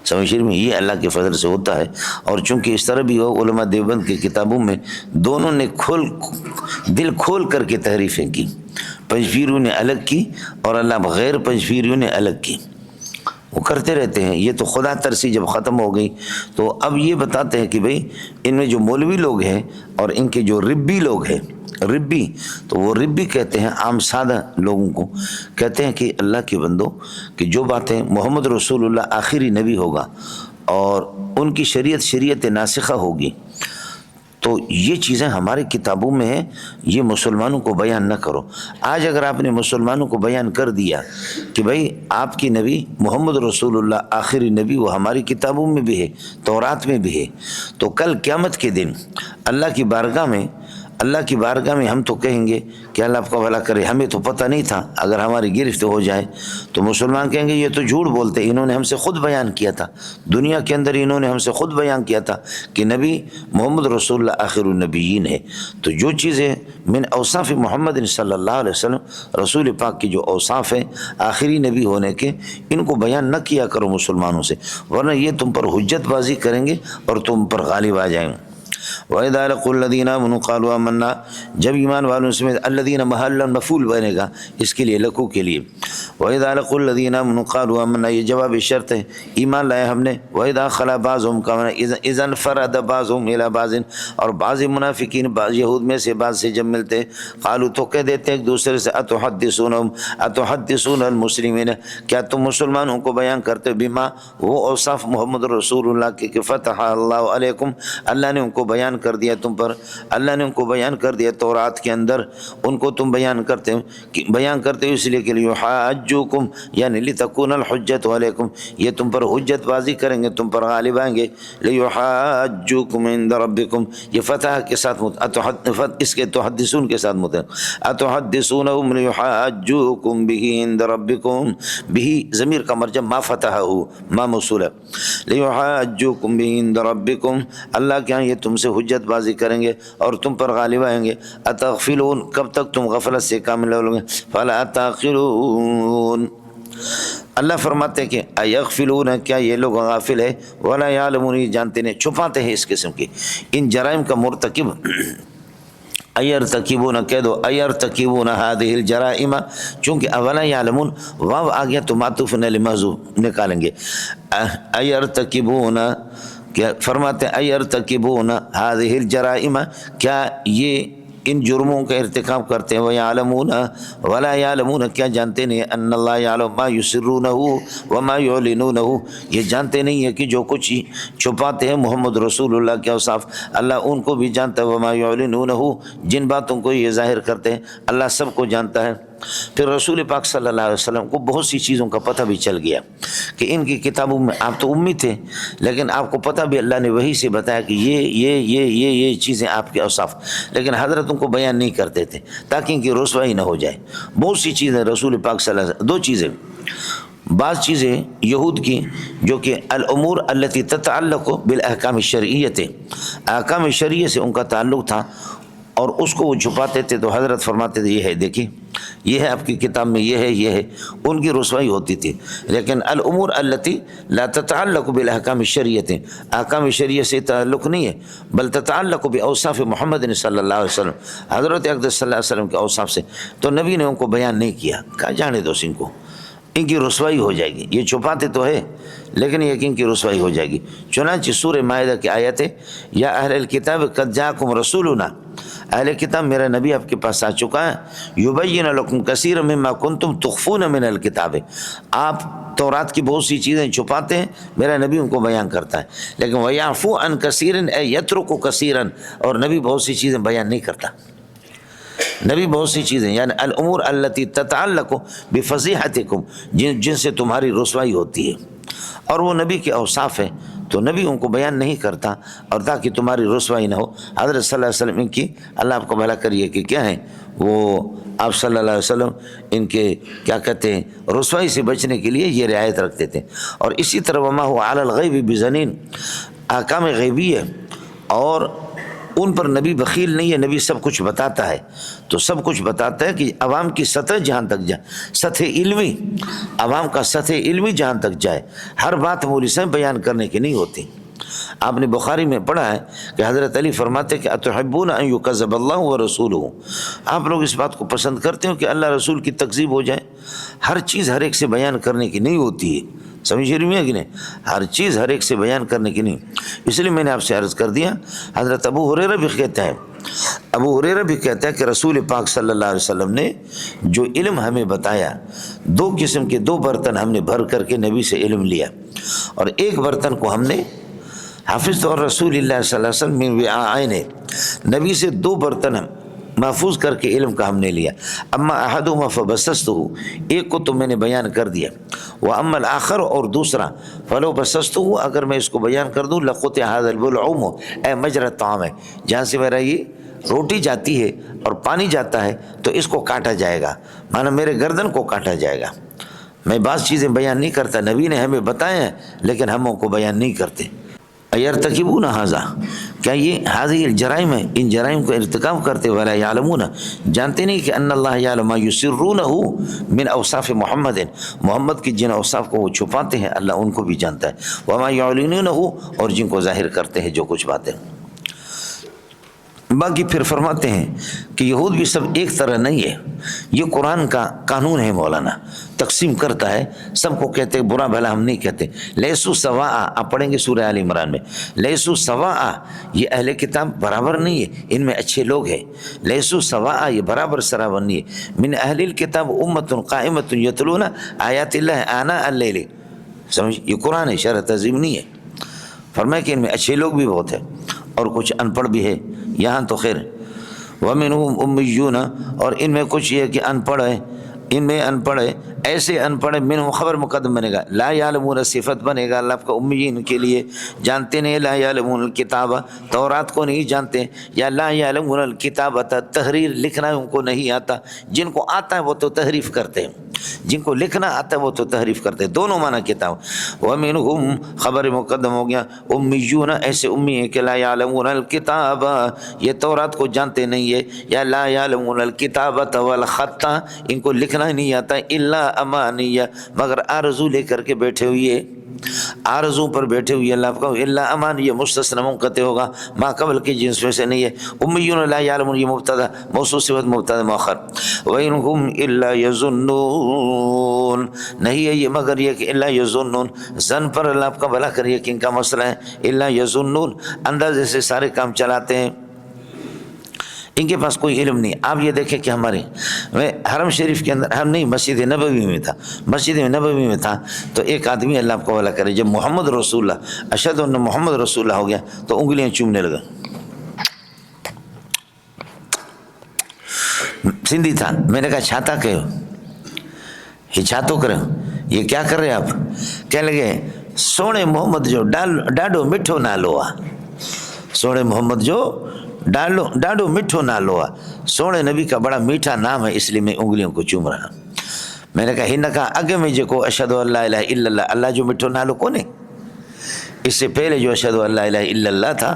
سمجھ میں یہ اللہ کے فضل سے ہوتا ہے۔ اور چونکہ اس طرح بھی ہو، علماء دیوبند کی کتابوں میں دونوں نے دل کھول کر کے تحریفیں کی، پنجپیریوں نے الگ کی اور اللہ غیر پنجپیریوں نے الگ کی، وہ کرتے رہتے ہیں۔ یہ تو خدا ترسی جب ختم ہو گئی تو اب یہ بتاتے ہیں کہ بھئی ان میں جو مولوی لوگ ہیں اور ان کے جو ربی لوگ ہیں، ربی تو وہ ربی کہتے ہیں عام سادہ لوگوں کو، کہتے ہیں کہ اللہ کے بندو کہ جو باتیں محمد رسول اللہ آخری نبی ہوگا اور ان کی شریعت ناسخہ ہوگی، تو یہ چیزیں ہماری کتابوں میں ہیں، یہ مسلمانوں کو بیان نہ کرو۔ آج اگر آپ نے مسلمانوں کو بیان کر دیا کہ بھئی آپ کی نبی محمد رسول اللہ آخری نبی وہ ہماری کتابوں میں بھی ہے، تورات میں بھی ہے، تو کل قیامت کے دن اللہ کی بارگاہ میں ہم تو کہیں گے کہ اللہ آپ کا بھلا کرے، ہمیں تو پتہ نہیں تھا، اگر ہماری گرفت ہو جائے تو مسلمان کہیں گے یہ تو جھوٹ بولتے، انہوں نے ہم سے خود بیان کیا تھا، دنیا کے اندر انہوں نے ہم سے خود بیان کیا تھا کہ نبی محمد رسول اللہ آخر النبیین ہے۔ تو جو چیزیں من اوصاف محمد صلی اللہ علیہ وسلم، رسول پاک کی جو اوصاف ہیں آخری نبی ہونے کے، ان کو بیان نہ کیا کرو مسلمانوں سے، ورنہ یہ تم پر حجت بازی کریں گے اور تم پر غالب آ جائیں گے۔ وَإِذَا لَقُوا الَّذِينَ آمَنُوا قَالُوا آمَنَّا، جب ایمان والوں سے الذین محل مفعول بنے گا اس کے لیے لقو کے لیے، وَإِذَا لَقُوا الَّذِينَ آمَنُوا قَالُوا آمَنَّا، یہ جواب شرط ہے، ایمان لائے ہم نے، وَإِذَا خَلَا بَعْضُهُمْ كَمَا إِذَا انْفَرَدَ بَعْضُهُمْ إِلَى بَعْضٍ، اور بعض منافقین بعض یہود میں سے بعض سے جب ملتے قالوا تو کہہ دیتے ایک دوسرے سے اتحدثون المسلمین، کیا تم مسلمانوں کو بیان کرتے بما وہ اوصاف محمد رسول اللہ کے فتح اللہ علیکم، اللہ نے ان کو بیان کر دیا تم پر، اللہ نے ان کو بیان کر دیا تورات کے اندر، ان کو تم بیان کرتے ہو اس لیے کہ لیحاجوکم یعنی لتکون الحجت علیکم، یہ تم پر حجت بازی کریں گے، تم پر غالب آئیں گے، لیحاجوکم عند ربکم، یہ فتح کے ساتھ اس کے تحدثون کے ساتھ اتحدثونہم لیحاجوکم بہ عند ربکم، بہ ضمیر کا مرجع ما فتح ہو، ما موصول ہے، لیحاجوکم بہ عند ربکم، اللہ کے ہاں یہ تم سے حجت بازی کریں گے اور تم پر غالب آئیں گے، اتغفلون کب تک تم غفلت سے کامل ہو گے، فلا تعقلون، اللہ فرماتے ہیں کہ ایغفلون، کیا یہ لوگ غافل ہے، ولا یعلمون، یہ جانتے نہیں، چھپاتے ہیں اس قسم کے ان جرائم کا مرتکب، ایرتکبون کہہ دو ایرتکبون هذه الجرائم، چونکہ اولا یعلمون واو آ گیا تو معطوف لمحذوف نکالیں گے، ایرتکبون کیا فرماتے ہیں ایرتکبون هذه الجرائم، کیا یہ ان جرموں کا ارتکاب کرتے ہیں، وَيَعْلَمُونَ وَلَا يَعْلَمُونَ، کیا جانتے نہیں ان اللہ یعلم ما یسرونہ وما یعلنونہ، یہ جانتے نہیں ہے کہ جو کچھ چھپاتے ہیں محمد رسول اللہ کے اوصاف اللہ ان کو بھی جانتا ہے، وما یعلنونہ، جن باتوں کو یہ ظاہر کرتے ہیں اللہ سب کو جانتا ہے۔ پھر رسول پاک صلی اللہ علیہ وسلم کو بہت سی چیزوں کا پتہ بھی چل گیا کہ ان کی کتابوں میں، آپ تو امی تھے لیکن آپ کو پتہ بھی اللہ نے وحی سے بتایا کہ یہ چیزیں آپ کے اوصاف، لیکن حضرت ان کو بیان نہیں کرتے تھے تاکہ ان کی رسوائی نہ ہو جائے۔ بہت سی چیزیں رسول پاک صلی اللہ علیہ وسلم، دو چیزیں، بعض چیزیں یہود کی جو کہ الامور التي تتعلق بالاحکام الشرعیہ، احکام شرعیہ سے ان کا تعلق تھا اور اس کو وہ چھپاتے تھے، تو حضرت فرماتے تھے یہ ہے، دیکھیں یہ ہے آپ کی کتاب میں، یہ ہے، ان کی رسوائی ہوتی تھی۔ لیکن الامور التي لا تتعلق بالاحکام الشرعیہ، احکام شریعہ سے تعلق نہیں ہے، بل تتعلق باوصاف محمد صلی اللہ علیہ وسلم، حضرت اقدس صلی اللہ علیہ وسلم کے اوصاف سے، تو نبی نے ان کو بیان نہیں کیا، کہا جانے دو ان کو، ان کی رسوائی ہو جائے گی، یہ چھپاتے تو ہے لیکن یقین کی رسوائی ہو جائے گی۔ چنانچہ سورہ مائدہ کی آیت ہے، یا اہل الکتاب قد جاءکم رسولنا، اہل کتاب میرا نبی آپ کے پاس آ چکا ہے، یبین لکم کثیرا مما کنتم تخفون من الکتاب، آپ تورات کی بہت سی چیزیں چھپاتے ہیں، میرا نبی ان کو بیان کرتا ہے، لیکن ویعفو عن کثیر اے یترک کثیرا، اور نبی بہت سی چیزیں بیان نہیں کرتا، نبی بہت سی چیزیں یعنی الامور التي تتعلق بفضیحتکم، جن سے تمہاری رسوائی ہوتی ہے، اور وہ نبی کے اوصاف ہیں تو نبی ان کو بیان نہیں کرتا، اور تاکہ تمہاری رسوائی نہ ہو۔ حضرت صلی اللہ علیہ وسلم ان کی، اللہ آپ کو بھلا کریے کہ کیا ہیں وہ، آپ صلی اللہ علیہ وسلم ان کے کیا کہتے ہیں رسوائی سے بچنے کے لیے یہ رعایت رکھتے تھے۔ اور اسی طرح وما هو علی الغیب بضنین، احکام غیبی ہے اور ان پر نبی بخیل نہیں ہے، نبی سب کچھ بتاتا ہے، تو سب کچھ بتاتا ہے کہ عوام کی سطح جہاں تک جائے، سطح علمی، عوام کا سطح علمی جہاں تک جائے، ہر بات مولوی صاحب بیان کرنے کی نہیں ہوتی۔ آپ نے بخاری میں پڑھا ہے کہ حضرت علی فرماتے کہ اتحبون ان یکذب اللہ ورسولہ، آپ لوگ اس بات کو پسند کرتے ہو کہ اللہ رسول کی تکذیب ہو جائے؟ ہر چیز ہر ایک سے بیان کرنے کی نہیں ہوتی ہے، سمجھ رہی ہے کہ نہیں؟ ہر چیز ہر ایک سے بیان کرنے کی نہیں۔ اس لیے میں نے آپ سے عرض کر دیا، حضرت ابو ہریرہ بھی کہتا ہے، ابو ہریرہ بھی کہتا ہے کہ رسول پاک صلی اللہ علیہ وسلم نے جو علم ہمیں بتایا، دو قسم کے دو برتن ہم نے بھر کر کے نبی سے علم لیا، اور ایک برتن کو ہم نے حافظ اور رسول اللہ صلی اللہ علیہ وسلم من وعاءین، نبی سے دو برتن محفوظ کر کے علم کا ہم نے لیا، اما احدہما فبسستہ، ایک کو تو میں نے بیان کر دیا، واما الاخر، اور دوسرا فلو بسستہ، اگر میں اس کو بیان کر دوں لقطع ھذا البلعوم اے مجرى الطعام، جہاں سے میرا یہ روٹی جاتی ہے اور پانی جاتا ہے تو اس کو کاٹا جائے گا، مانا میرے گردن کو کاٹا جائے گا۔ میں بعض چیزیں بیان نہیں کرتا، نبی نے ہمیں بتایا ہے لیکن ہم کو بیان نہیں کرتے۔ ایرتکبون ھذا، کیا یہ ہذه الجرائم، ان جرائم کو ارتکاب کرتے، ولا یعلمون، جانتے نہیں کہ ان اللہ یعلم ما یسرونہ من اوصاف محمد، محمد کی جن اوصاف کو وہ چھپاتے ہیں اللہ ان کو بھی جانتا ہے، وما یعلنونہ، اور جن کو ظاہر کرتے ہیں جو کچھ باتیں۔ باقی پھر فرماتے ہیں کہ یہود بھی سب ایک طرح نہیں ہے، یہ قرآن کا قانون ہے، مولانا تقسیم کرتا ہے، سب کو کہتے ہیں برا بھلا ہم نہیں کہتے۔ لیسو سواء، آپ پڑھیں گے سورہ آل عمران میں، لیسو سواء، یہ اہل کتاب برابر نہیں ہے، ان میں اچھے لوگ ہیں، لیسو سواء، یہ برابر سرابر نہیں ہے، من اہل الکتاب امۃ قائمۃ یتلون آیات اللہ آناء اللیل، سمجھ، یہ قرآن ہے، شرع تہذیب نہیں ہے۔ فرمایا کہ ان میں اچھے لوگ بھی بہت ہیں اور کچھ ان پڑھ بھی ہے، یہاں تو خیر وَمِنْهُمْ أُمِّيُّونَ، اور ان میں کچھ یہ کہ ان پڑھ ہے، ان میں ان پڑھ ہے، ایسے ان پڑھ، منہم خبر مقدم بنے گا، لا یعلمون صفت بنے گا اللہ کا امیین کے لیے، جانتے نہیں، لا یعلمون الکتاب، تورات کو نہیں جانتے، یا لا یعلمون الکتابۃ، تحریر لکھنا ان کو نہیں آتا، جن کو آتا ہے وہ تو تحریف کرتے ہیں، جن کو لکھنا آتا ہے وہ تو تحریف کرتے ہیں، دونوں معنی کتاب۔ وَمِنْهُمْ خبر مقدم ہو گیا، امیون، ایسے امی ہیں کہ لا یعلمون الکتاب، یہ تورات کو جانتے نہیں ہے، یا لا یعلمون الکتابۃ والخط، ان کو لکھنا ہی نہیں آتا، الا امانیہ، مگر آرزو لے کر کے بیٹھے ہوئے، آرزو پر بیٹھے ہوئے، اللہ آپ کا الا امانیہ مستثنی منقطع ہوگا، ما قبل کی جنس میں سے نہیں ہے، امیون لا یعلمون، یہ مبتدا موصوف صفت مبتدا مؤخر، وَإِنْهُمْ إِلَّا يَظُنُّونَ، نہیں ہے یہ مگر یہ کہ الا یظنون، زن پر اللہ آپ کا بھلا کر یقین کا مسئلہ ہے، الا یظنون، اندازے سے سارے کام چلاتے ہیں، ان کے پاس کوئی علم نہیں۔ آپ یہ دیکھیں کہ ہمارے حرم شریف کے اندر، ہم نہیں، مسجد نبوی میں تھا، مسجد نبوی میں تھا تو ایک آدمی اللہ آپ کو بھلا کرے، جب محمد رسول اللہ، اشہد ان محمد رسول اللہ ہو گیا تو انگلیاں چومنے لگا، سندھی تھا، میں نے کہا چھاتا کہو، یہ چھاتو کرو، یہ کیا کر رہے آپ؟ کہنے لگے سونے محمد جو ڈاڈو مٹھو نالو آ، سونے محمد جو ڈاڈو مٹھو نالو آ، سونے نبی کا بڑا میٹھا نام ہے اس لیے میں انگلیوں کو چوم رہا۔ میں نے کہا ہن کہا اگے میں جو اشہد ان لا الہ الا اللہ، اللہ جو مٹھو نالو کونے، اس سے پہلے جو اشہد ان لا الہ الا اللہ تھا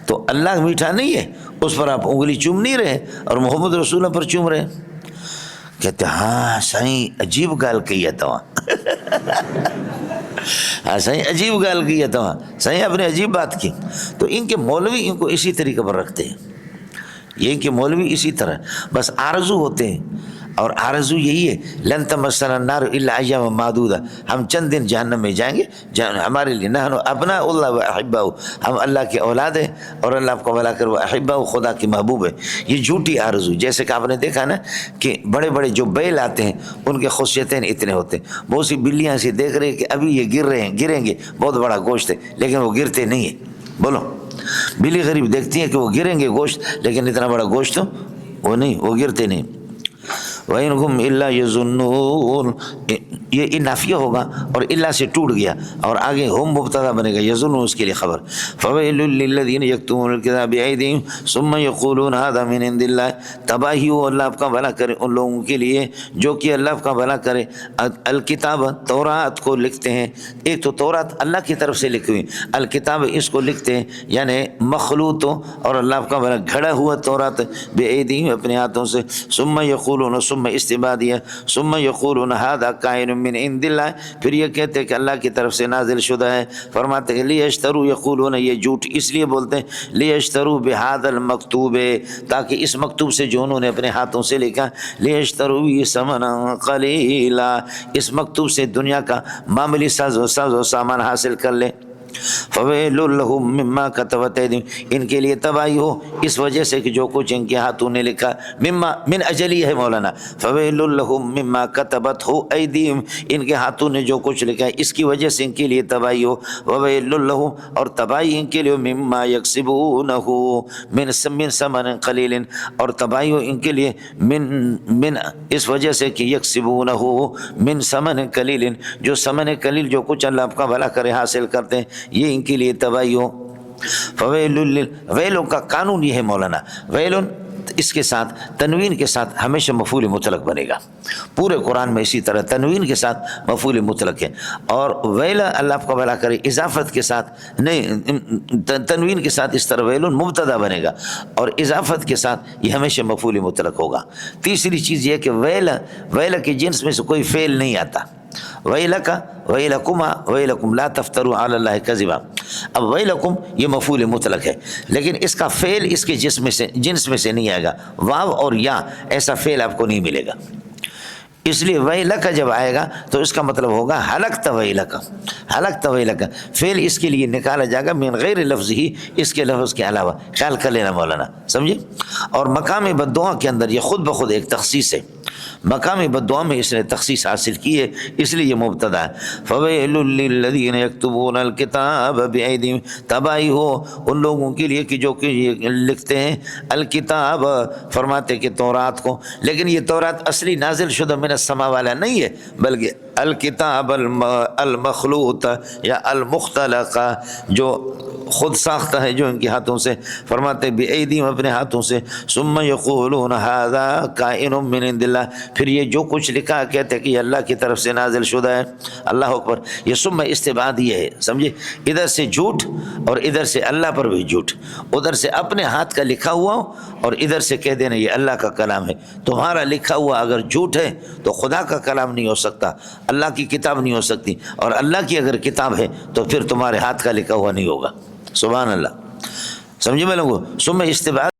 تو اللہ میٹھا نہیں ہے، اس پر آپ انگلی چوم نہیں رہے اور محمد رسول اللہ پر چوم رہے۔ کہتے ہاں سائیں عجیب گال کہی ہے تواں، ہاں سائیں عجیب گال کی ہے تواں، سائیں آپ نے عجیب بات کی۔ تو ان کے مولوی ان کو اسی طریقے پر رکھتے ہیں، یہ ان کے مولوی اسی طرح بس آرزو ہوتے ہیں، اور آرزو یہی ہے لن تمسنا النار الا ایاما معدودہ، ہم چند دن جہنم میں جائیں گے، ہمارے لیے نحن ابناء اللہ و احباء، ہم اللہ کے اولاد ہیں اور اللہ آپ کو بھلا کر وہ احباء، خدا کے محبوب ہے۔ یہ جھوٹی آرزو، جیسے کہ آپ نے دیکھا نا کہ بڑے بڑے جو بیل آتے ہیں ان کے خصوصیتیں اتنے ہوتے ہیں، بہت سی بلیاں سے دیکھ رہے ہیں کہ ابھی یہ گر رہے ہیں، گریں گے، بہت بڑا گوشت ہے لیکن وہ گرتے نہیں ہیں، بولو بلی غریب دیکھتی ہیں کہ وہ گریں گے گوشت، لیکن اتنا بڑا گوشت وہ نہیں، وہ گرتے نہیں۔ وَإِنْهُمْ إِلَّا يَظُنُّونَ، یہ نافیہ ہوگا اور الا سے ٹوٹ گیا اور آگے ہم مبتدا بنے گا، یظن اس کے لیے خبر. فَوَيْلٌ لِّلَّذِينَ يَكْتُمُونَ الْكِتَابَ بِأَيْدِيهِمْ ثُمَّ يَقُولُونَ هَٰذَا مِنْ عِندِ اللَّهِ، تباہی ہو، اللہ آپ کا بھلا کرے ان لوگوں کے لیے جو کہ اللہ آپ کا بھلا کرے. الکتاب تورات کو لکھتے ہیں، ایک تو تورات اللہ کی طرف سے لکھی ہوئی، الکتاب اس کو لکھتے ہیں یعنی مخلوط اور اللہ آپ کا بھلا گھڑا ہوا تورات بِأَيْدِيهِمْ اپنے ہاتھوں سے. ثُمَّ يَقُولُونَ ثُمَّ استبادیہ ثُمَّ يَقُولُونَ هَٰذَا كَائِنٌ مِّنْ عِندِ اللَّهِ، پھر یہ کہتے ہیں کہ اللہ کی طرف سے نازل شدہ ہے. فرماتے ہیں لیشتروا، یقولون یہ جھوٹ اس لیے بولتے ہیں لیشتروا بہذا المکتوب، تاکہ اس مکتوب سے جو انہوں نے اپنے ہاتھوں سے لکھا، لیشتروا ثمنا قلیلا، اس مکتوب سے دنیا کا معمولی ساز و سامان حاصل کر لیں. فویل لہم مما کتبت ایدیہم، ان کے لیے تباہی ہو اس وجہ سے کہ جو کچھ ان کے ہاتھوں نے لکھا. مما من اجلی ہے مولانا، فویل لہم مما کتبت ہو ایدیہم، ان کے ہاتھوں نے جو کچھ لکھا ہے اس کی وجہ سے ان کے لیے تباہی ہو. وویل لہم، اور تباہی ان کے لیے مما یکسبونہ من ثمن قلیل، اور تباہی ہو ان کے لیے من اس وجہ سے کہ یکسبونہ من ثمن قلیل، جو ثمن قلیل جو کچھ اللہ آپ کا بھلا کرے حاصل کرتے ہیں یہ ان کے لیے تباہی ہو. ویلوں کا قانون یہ ہے مولانا، ویلن اس کے ساتھ تنوین کے ساتھ ہمیشہ مفعول مطلق بنے گا. پورے قرآن میں اسی طرح تنوین کے ساتھ مفعول مطلق ہے، اور ویل اللہ آپ کا بھلا کرے اضافت کے ساتھ نہیں، تنوین کے ساتھ اس طرح ویلن مبتدا بنے گا اور اضافت کے ساتھ یہ ہمیشہ مفعول مطلق ہوگا. تیسری چیز یہ کہ ویل کے جنس میں سے کوئی فعل نہیں آتا. ویلک ویلکما ویلکم لا تفتروا علی اللہ کذبا، اب ویلکم یہ مفعول مطلق ہے لیکن اس کا فعل اس کے جنس میں سے نہیں آئے گا. واو اور یا ایسا فعل آپ کو نہیں ملے گا، اس لیے ویلک جب آئے گا تو اس کا مطلب ہوگا ہلکت ویلک، ہلکت ویلک، فعل اس کے لیے نکالا جائے گا من غیر لفظ ہی، اس کے لفظ کے علاوہ. خیال کر لینا مولانا، سمجھے. اور مقام بددعا کے اندر یہ خود بخود ایک تخصیص ہے، مقام بددعا میں اس نے تخصیص حاصل کی ہے اس لیے یہ مبتدا ہے. فویل للذین یکتبون الکتاب بایدیہم، تباہی ہو ان لوگوں کے لیے کہ جو کہ لکھتے ہیں الکتاب، فرماتے کہ تورات کو، لیکن یہ تورات اصلی نازل شدہ من السماء والا نہیں ہے بلکہ الکتاب المخلوط یا المختلق، جو خود ساختہ ہے جو ان کے ہاتھوں سے. فرماتے بایدیہم اپنے ہاتھوں سے. ثم یقولون ھذا کائن من عند اللہ، پھر یہ جو کچھ لکھا کہتے ہیں کہ یہ اللہ کی طرف سے نازل شدہ ہے. اللہ اکبر. یہ ثم استبعاد یہ ہے، سمجھے، ادھر سے جھوٹ اور ادھر سے اللہ پر بھی جھوٹ، ادھر سے اپنے ہاتھ کا لکھا ہوا اور ادھر سے کہہ دینا یہ اللہ کا کلام ہے. تمہارا لکھا ہوا اگر جھوٹ ہے تو خدا کا کلام نہیں ہو سکتا، اللہ کی کتاب نہیں ہو سکتی، اور اللہ کی اگر کتاب ہے تو پھر تمہارے ہاتھ کا لکھا ہوا نہیں ہوگا. سبحان اللہ، سمجھے میں لوگوں. ثم استبعاد